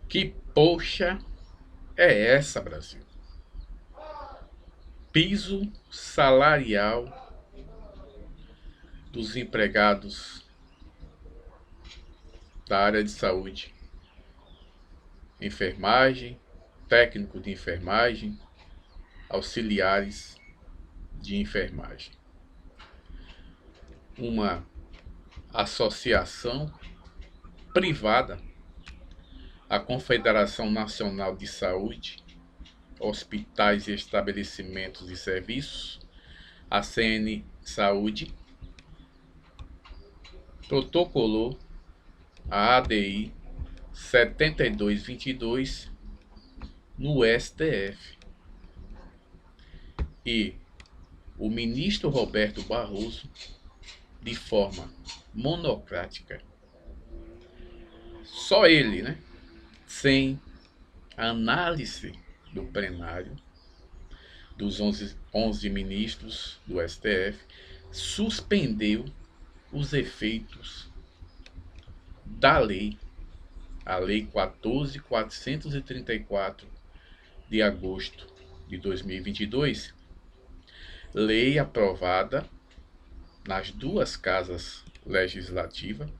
Que poxa é essa, Brasil? Piso salarial dos empregados da área de saúde, enfermagem, técnico de enfermagem, auxiliares de enfermagem. Uma associação privada, a Confederação Nacional de Saúde, Hospitais e Estabelecimentos de Serviços, a CN Saúde, protocolou a ADI 7222 no STF. E o ministro Roberto Barroso, de forma monocrática, só ele, né, sem análise do plenário, dos 11 ministros do STF, suspendeu os efeitos da lei, a Lei 14.434 de agosto de 2022, lei aprovada nas duas casas legislativas,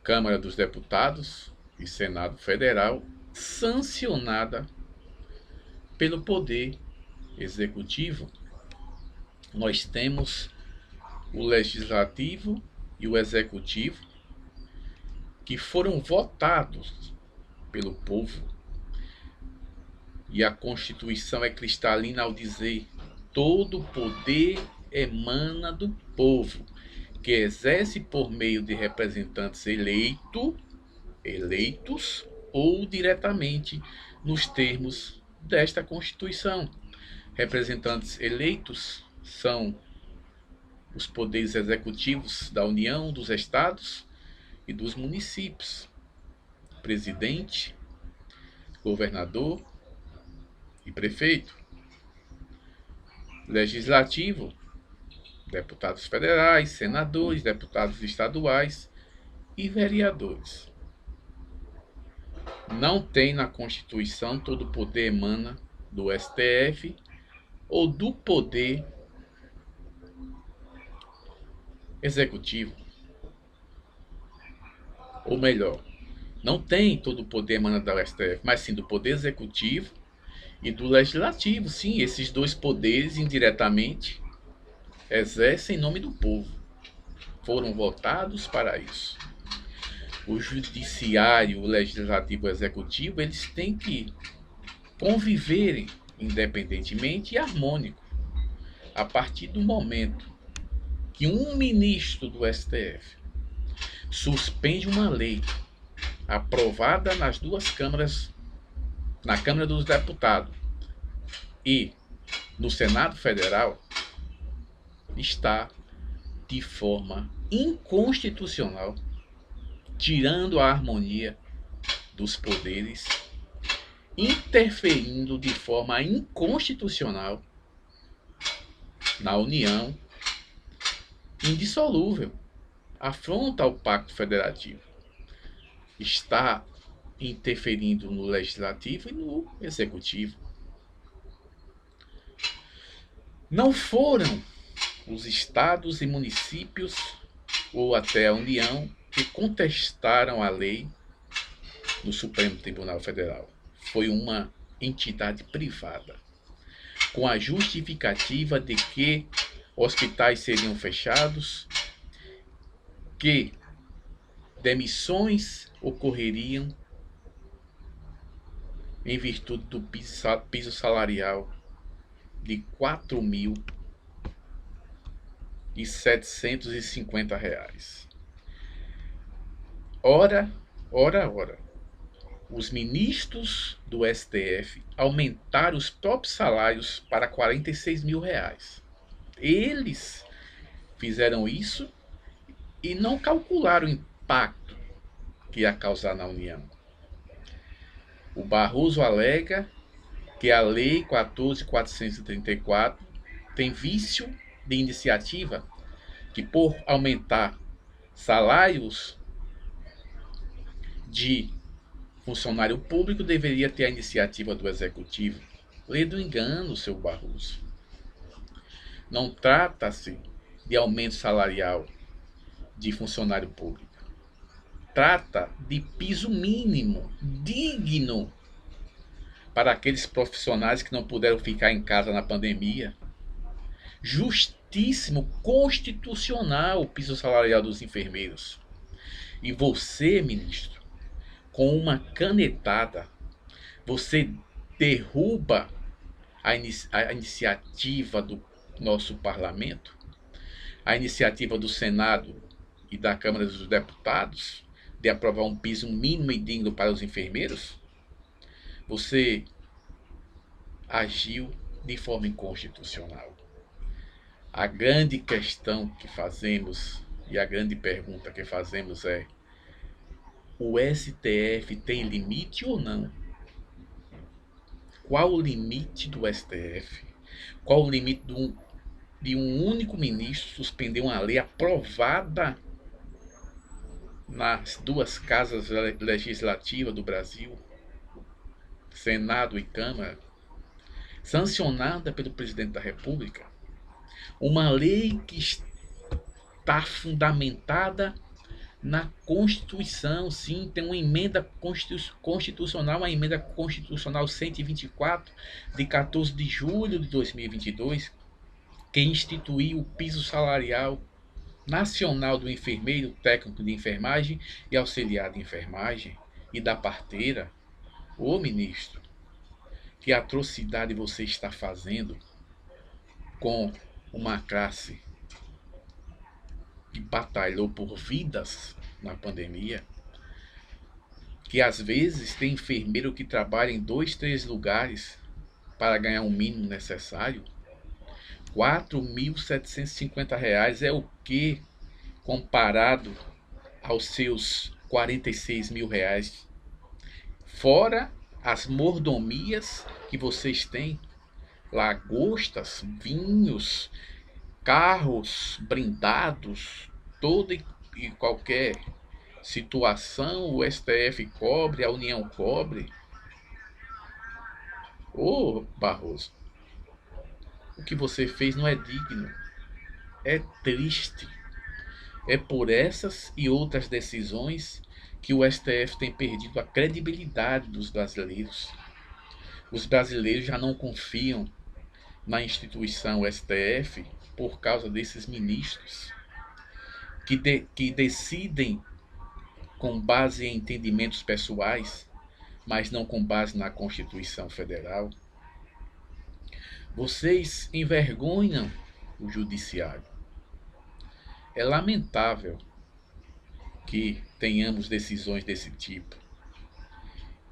Câmara dos Deputados e Senado Federal, sancionada pelo Poder Executivo. Nós temos o Legislativo e o Executivo, que foram votados pelo povo. E a Constituição é cristalina ao dizer: todo poder emana do povo, que exerce por meio de representantes eleitos ou diretamente nos termos desta Constituição. Representantes eleitos são os poderes executivos da União, dos estados e dos municípios: presidente, governador e prefeito. Legislativo: deputados federais, senadores, deputados estaduais e vereadores. Não tem na Constituição todo o poder emana do STF ou do poder executivo. Ou melhor, não tem todo o poder emana do STF, mas sim do poder executivo e do legislativo. Sim, esses dois poderes indiretamente exercem em nome do povo. Foram votados para isso. O judiciário, o legislativo e o executivo, eles têm que conviverem independentemente e harmônico. A partir do momento que um ministro do STF suspende uma lei aprovada nas duas câmaras, na Câmara dos Deputados e no Senado Federal, está de forma inconstitucional, tirando a harmonia dos poderes, interferindo de forma inconstitucional na União, indissolúvel, afronta ao Pacto Federativo, está interferindo no Legislativo e no Executivo. Não foram os estados e municípios ou até a União que contestaram a lei no Supremo Tribunal Federal. Foi uma entidade privada, com a justificativa de que hospitais seriam fechados, que demissões ocorreriam em virtude do piso salarial de R$ 4.750. Ora, os ministros do STF aumentaram os próprios salários para R$ 46 mil. Eles fizeram isso e não calcularam o impacto que ia causar na União. O Barroso alega que a Lei 14.434 tem vício de iniciativa, que por aumentar salários de Funcionário público deveria ter a iniciativa do executivo. Lê do engano, seu Barroso. Não trata-se de aumento salarial de funcionário público. Trata de piso mínimo, digno, para aqueles profissionais que não puderam ficar em casa na pandemia. Justíssimo, constitucional o piso salarial dos enfermeiros. E você, ministro, com uma canetada, você derruba a iniciativa do nosso parlamento, a iniciativa do Senado e da Câmara dos Deputados de aprovar um piso mínimo e digno para os enfermeiros. Você agiu de forma inconstitucional. A grande questão que fazemos e a grande pergunta que fazemos é: o STF tem limite ou não? Qual o limite do STF? Qual o limite de um único ministro suspender uma lei aprovada nas duas casas legislativas do Brasil, Senado e Câmara, sancionada pelo presidente da República? Uma lei que está fundamentada na Constituição, sim, tem uma emenda constitucional, a emenda constitucional 124, de 14 de julho de 2022, que instituiu o piso salarial nacional do enfermeiro, técnico de enfermagem e auxiliar de enfermagem e da parteira. Ô ministro, que atrocidade você está fazendo com uma classe que batalhou por vidas na pandemia, que às vezes tem enfermeiro que trabalha em 2, 3 lugares para ganhar o mínimo necessário. R$ 4.750 é o que comparado aos seus R$ 46.000, fora as mordomias que vocês têm, lagostas, vinhos, carros blindados, toda e qualquer situação o STF cobre, a União cobre. Ô Barroso, o que você fez não é digno, é triste. É por essas e outras decisões que o STF tem perdido a credibilidade dos brasileiros. Os brasileiros já não confiam na instituição STF por causa desses ministros que decidem com base em entendimentos pessoais, mas não com base na Constituição Federal. Vocês envergonham o judiciário. É lamentável que tenhamos decisões desse tipo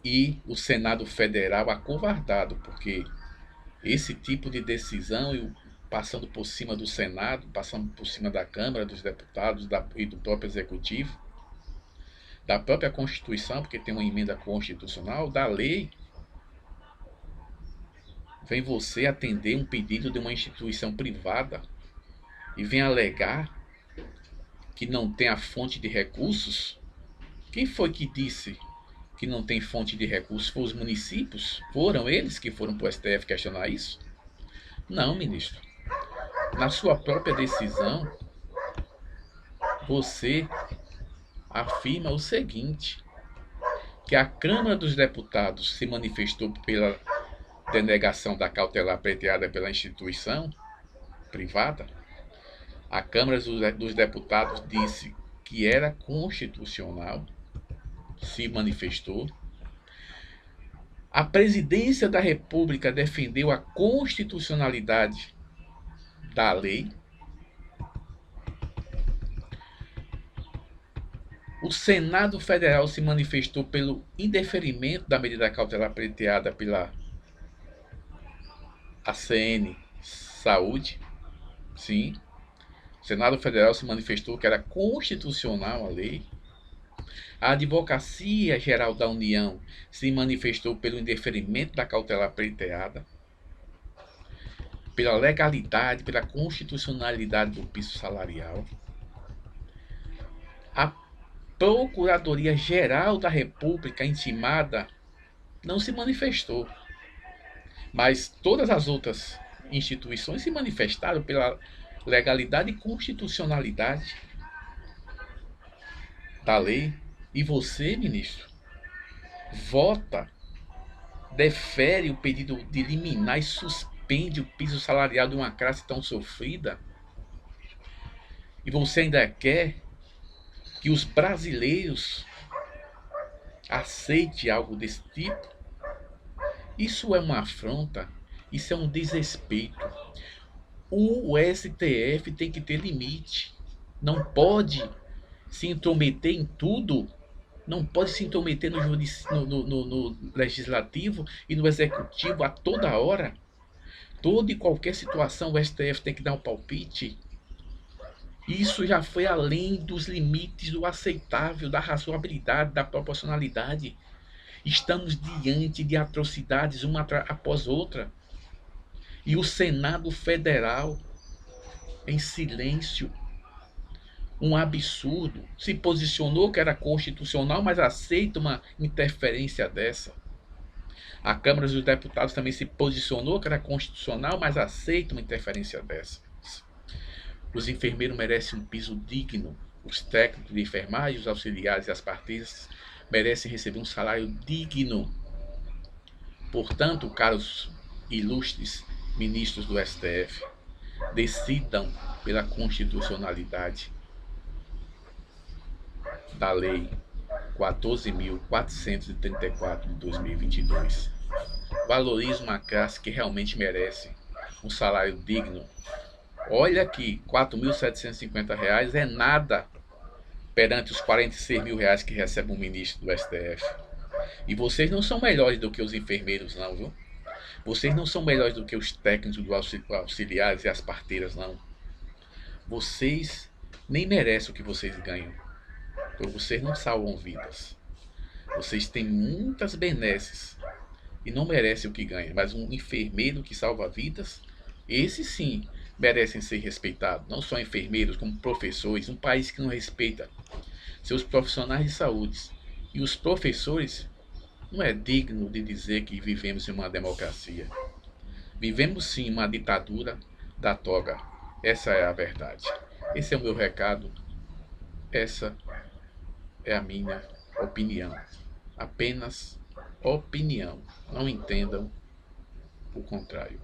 e o Senado Federal acovardado, porque esse tipo de decisão, passando por cima do Senado, passando por cima da Câmara dos Deputados e do próprio Executivo, da própria Constituição, porque tem uma emenda constitucional, da lei, vem você atender um pedido de uma instituição privada e vem alegar que não tem a fonte de recursos? Quem foi que disse que não tem fonte de recursos? Foram os municípios? Foram eles que foram para o STF questionar isso? Não, ministro. Na sua própria decisão, você afirma o seguinte, que a Câmara dos Deputados se manifestou pela denegação da cautelar pleiteada pela instituição privada. A Câmara dos Deputados disse que era constitucional, se manifestou. A Presidência da República defendeu a constitucionalidade da lei. O Senado Federal se manifestou pelo indeferimento da medida cautelar pleiteada pela ACN Saúde. Sim. O Senado Federal se manifestou que era constitucional a lei. A Advocacia Geral da União se manifestou pelo indeferimento da cautelar pleiteada, pela legalidade, pela constitucionalidade do piso salarial. A Procuradoria-Geral da República intimada não se manifestou, mas todas as outras instituições se manifestaram pela legalidade e constitucionalidade da lei. E você, ministro, vota, defere o pedido de liminar e suspende o piso salarial de uma classe tão sofrida. E você ainda quer que os brasileiros aceitem algo desse tipo? Isso é uma afronta, isso é um desrespeito. O STF tem que ter limite. Não pode se intrometer em tudo. Não pode se intrometer no legislativo e no executivo a toda hora. Toda e qualquer situação o STF tem que dar um palpite. Isso já foi além dos limites do aceitável, da razoabilidade, da proporcionalidade. Estamos diante de atrocidades uma após outra. E o Senado Federal, em silêncio, um absurdo, se posicionou que era constitucional, mas aceita uma interferência dessa. A Câmara dos Deputados também se posicionou que era constitucional, mas aceita uma interferência dessa. Os enfermeiros merecem um piso digno. Os técnicos de enfermagem, os auxiliares e as parteiras merecem receber um salário digno. Portanto, caros ilustres ministros do STF, decidam pela constitucionalidade da Lei 14.434 de 2022. Valorize uma classe que realmente merece um salário digno. Olha que R$ 4.750 é nada perante os R$ 46 mil que recebe um ministro do STF. E vocês não são melhores do que os enfermeiros, não, viu? Vocês não são melhores do que os técnicos do auxiliares e as parteiras, não. Vocês nem merecem o que vocês ganham, porque vocês não salvam vidas. Vocês têm muitas benesses e não merecem o que ganham, mas um enfermeiro que salva vidas, esse sim merecem ser respeitados. Não só enfermeiros, como professores. Um país que não respeita seus profissionais de saúde e os professores não é digno de dizer que vivemos em uma democracia. Vivemos sim uma ditadura da toga. Essa é a verdade. Esse é o meu recado. Essa é a minha opinião. Apenas opinião. Não entendam o contrário.